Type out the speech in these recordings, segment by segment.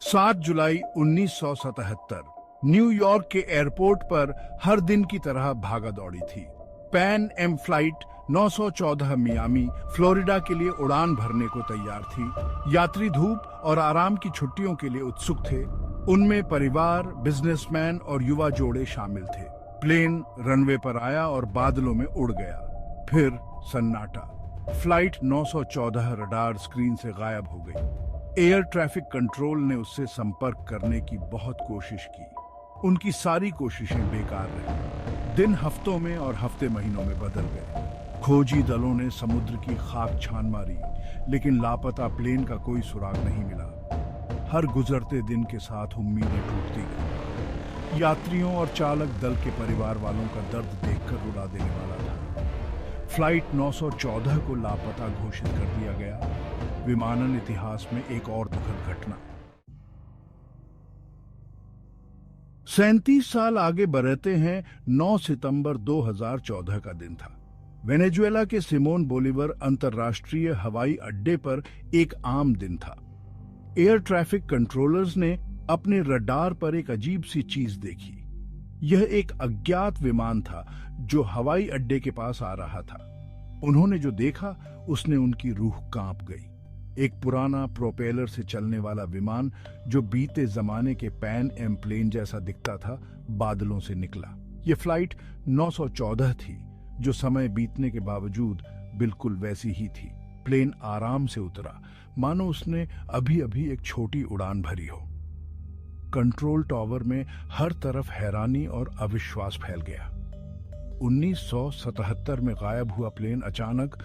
7 जुलाई 1977 New York के airport पर हर दिन की तरह भागा दौड़ी थी। Pan Am flight 914 Miami, Florida के लिए उड़ान भरने को तैयार थी। यात्री धूप और आराम की छुट्टियों के लिए उत्सुक थे। उनमें परिवार, बिजनेसमैन और युवा जोड़े शामिल थे। प्लेन रनवे पर आया और बादलों में उड़ गया। फिर सन्नाटा। फ्लाइट 914 रडार स्क्रीन से गायब हो गई। एयर ट्रैफिक कंट्रोल ने उससे संपर्क करने की बहुत कोशिश की। उनकी सारी कोशिशें बेकार रहीं। दिन हफ्तों में और हफ्ते महीनों में बदल गए। खोजी दलों ने समुद्र की खाक छान मारी, लेकिन लापता प्लेन का कोई सुराग नहीं मिला। हर गुजरते दिन के साथ उम्मीदें टूटती गईं। यात्रियों और चालक दल के परिवार वालों का दर्द देखकर रुला देने वाला था। फ्लाइट 914 को लापता घोषित कर दिया गया। विमानन इतिहास में एक और दुखद घटना। 37 साल आगे बढ़ते हैं। 9 सितंबर 2014 का दिन था। वेनेजुएला के सिमोन बोलीवर अंतर्राष्ट्रीय हवाई अड्डे पर एक आम दिन था। एयर ट्रैफिक कंट्रोलर्स ने अपने रडार पर एक अजीब सी चीज देखी। यह एक अज्ञात विमान था जो हवाई अड्डे के पास आ रहा था। उन्होंने जो देखा उसने उनकी रूह कांप गई। एक पुराना प्रोपेलर से चलने वाला विमान जो बीते जमाने के पैन एम प्लेन जैसा दिखता था, बादलों से निकला। यह फ्लाइट 914 थी, जो समय बीतने के बावजूद बिल्कुल वैसी ही थी। प्लेन आराम से उतरा, मानो उसने अभी अभी एक छोटी उड़ान भरी हो। कंट्रोल टावर में हर तरफ हैरानी और अविश्वास फैल गया। 1977 में गायब हुआ प्लेन अचानक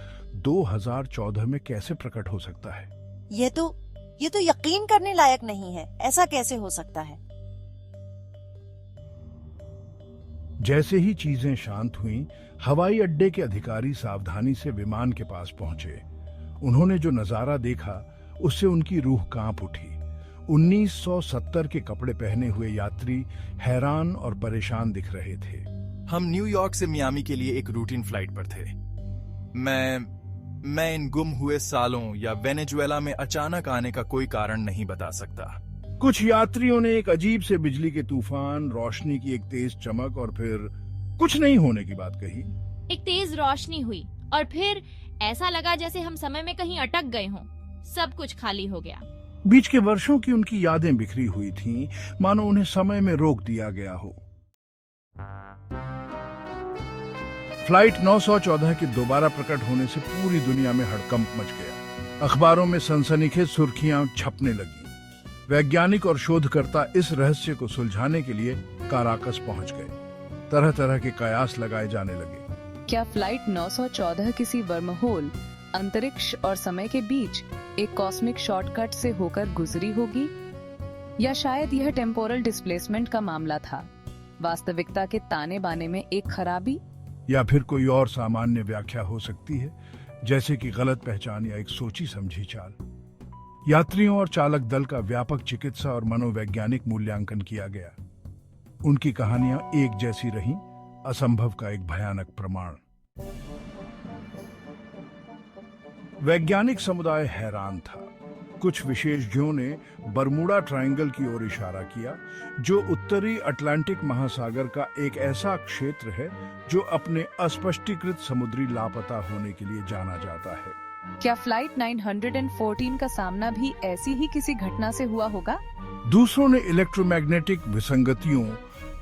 2014 में कैसे प्रकट हो सकता है? ये तो यकीन करने लायक नहीं है। ऐसा कैसे हो सकता है? जैसे ही चीजें शांत हुईं, हवाई अड्डे के अधिकारी सावधानी से विमान के पास पहुंचे। उन्होंने जो नजारा देखा उससे उनकी रूह कांप उठी। 1970 के कपड़े पहने हुए यात्री हैरान और परेशान दिख रहे थे। हम न्यूयॉर्क से मियामी के लिए एक रूटीन फ्लाइट पर थे। मैं इन गुम हुए सालों या वेनेजुएला में अचानक आने का कोई कारण नहीं बता सकता। कुछ यात्रियों ने एक अजीब से बिजली के तूफान, रोशनी की एक तेज चमक और फिर कुछ नहीं होने की बात कही। एक तेज रोशनी हुई और फिर ऐसा लगा जैसे हम समय में कहीं अटक गए हों। सब कुछ खाली हो गया। बीच के वर्षों की उनकी यादें बिखरी हुई थीं, मानो उन्हें समय में रोक दिया गया हो। फ्लाइट 914 के दोबारा प्रकट होने से पूरी दुनिया में हड़कंप मच गया। अखबारों में सनसनीखेज सुर्खियां छपने लगी। वैज्ञानिक और शोधकर्ता इस रहस्य को सुलझाने के लिए काराकस पहुंच गए। तरह तरह के कयास लगाए जाने लगे। क्या फ्लाइट 914 किसी वर्महोल, अंतरिक्ष और समय के बीच एक कॉस्मिक शॉर्टकट से होकर गुजरी होगी? या शायद यह टेम्पोरल डिस्प्लेसमेंट का मामला था, वास्तविकता के ताने बाने में एक खराबी? या फिर कोई और सामान्य व्याख्या हो सकती है, जैसे कि गलत पहचान या एक सोची समझी चाल। यात्रियों और चालक दल का व्यापक चिकित्सा और मनोवैज्ञानिक मूल्यांकन किया गया। उनकी कहानियां एक जैसी रहीं, असंभव का एक भयानक प्रमाण। वैज्ञानिक समुदाय हैरान था। कुछ विशेषज्ञों ने बरमूडा ट्रायंगल की ओर इशारा किया, जो उत्तरी अटलांटिक महासागर का एक ऐसा क्षेत्र है जो अपने अस्पष्टीकृत समुद्री लापता होने के लिए जाना जाता है। क्या फ्लाइट 914 का सामना भी ऐसी ही किसी घटना से हुआ होगा? दूसरों ने इलेक्ट्रोमैग्नेटिक विसंगतियों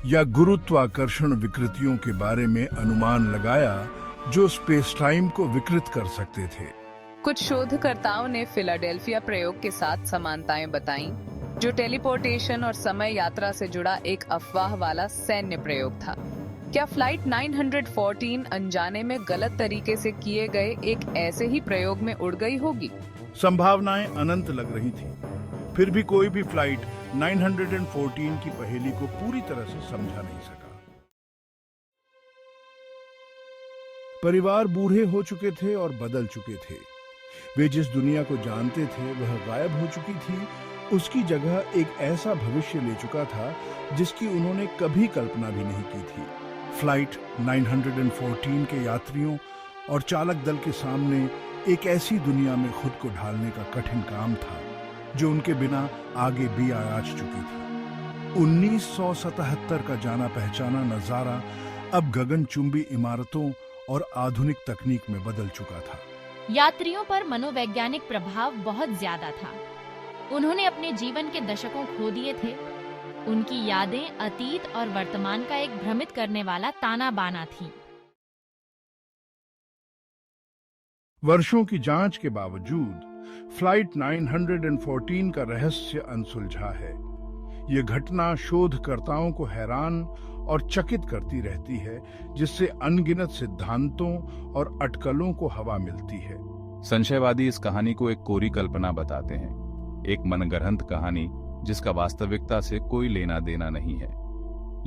या गुरुत्वाकर्षण विकृतियों के बारे में अनुमान लगाया, जो स्पेस टाइम को विकृत कर सकते थे। कुछ शोधकर्ताओं ने फिलाडेल्फिया प्रयोग के साथ समानताएं बताईं, जो टेलीपोर्टेशन और समय यात्रा से जुड़ा एक अफवाह वाला सैन्य प्रयोग था। क्या फ्लाइट 914 अनजाने में गलत तरीके से किए गए एक ऐसे ही प्रयोग में उड़ गई होगी? संभावनाएं अनंत लग रही थी। फिर भी कोई भी फ्लाइट 914 की पहेली को पूरी तरह से समझा नहीं सका। परिवार बूढ़े हो चुके थे और बदल चुके थे। वे जिस दुनिया को जानते थे वह गायब हो चुकी थी। उसकी जगह एक ऐसा भविष्य ले चुका था जिसकी उन्होंने कभी कल्पना भी नहीं की थी। फ्लाइट 914 के यात्रियों और चालक दल के सामने एक ऐसी दुनिया में खुद को ढालने का कठिन काम था जो उनके बिना आगे भी आयाज चुकी थी। 1977 का जाना पहचाना नजारा अब गगनचुंबी इमारतों और आधुनिक तकनीक में बदल चुका था। यात्रियों पर मनोवैज्ञानिक प्रभाव बहुत ज्यादा था। उन्होंने अपने जीवन के दशकों खो दिए थे। उनकी यादें अतीत और वर्तमान का एक भ्रमित करने वाला ताना बाना थी। वर्षों की जांच के बावजूद फ्लाइट 914 का रहस्य अनसुलझा है। ये घटना शोधकर्ताओं को हैरान और चकित करती रहती है, जिससे अनगिनत सिद्धांतों और अटकलों को हवा मिलती है। संशयवादी इस कहानी को एक कोरी कल्पना बताते हैं, एक मनगढ़ंत कहानी जिसका वास्तविकता से कोई लेना देना नहीं है।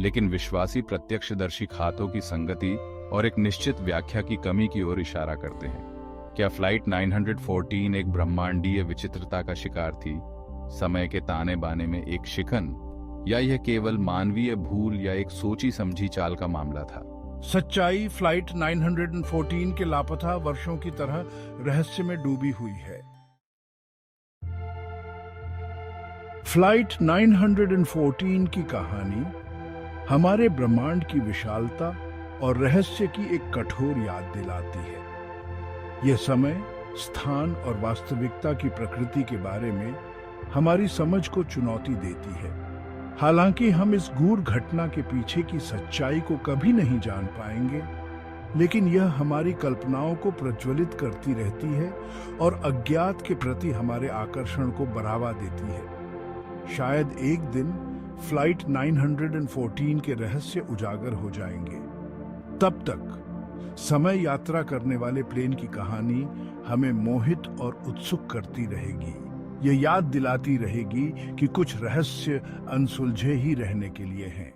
लेकिन विश्वासी प्रत्यक्षदर्शी खातों की संगति और एक निश्चित व्याख्या की कमी की ओर इशारा करते हैं। क्या फ्लाइट 914 एक ब्रह्मांडीय विचित्रता का शिकार थी, समय के ताने बाने में एक शिकन, या यह केवल मानवीय भूल या एक सोची समझी चाल का मामला था? सच्चाई फ्लाइट 914 के लापता वर्षों की तरह रहस्य में डूबी हुई है। फ्लाइट 914 की कहानी हमारे ब्रह्मांड की विशालता और रहस्य की एक कठोर याद दिलाती है। यह समय, स्थान और वास्तविकता की प्रकृति के बारे में हमारी समझ को चुनौती देती है। हालांकि हम इस गूढ़ घटना के पीछे की सच्चाई को कभी नहीं जान पाएंगे, लेकिन यह हमारी कल्पनाओं को प्रज्वलित करती रहती है और अज्ञात के प्रति हमारे आकर्षण को बढ़ावा देती है। शायद एक दिन फ्लाइट 914 के रहस्य उजागर हो जाएंगे। तब तक समय यात्रा करने वाले प्लेन की कहानी हमें मोहित और उत्सुक करती रहेगी। यह याद दिलाती रहेगी कि कुछ रहस्य अनसुलझे ही रहने के लिए हैं।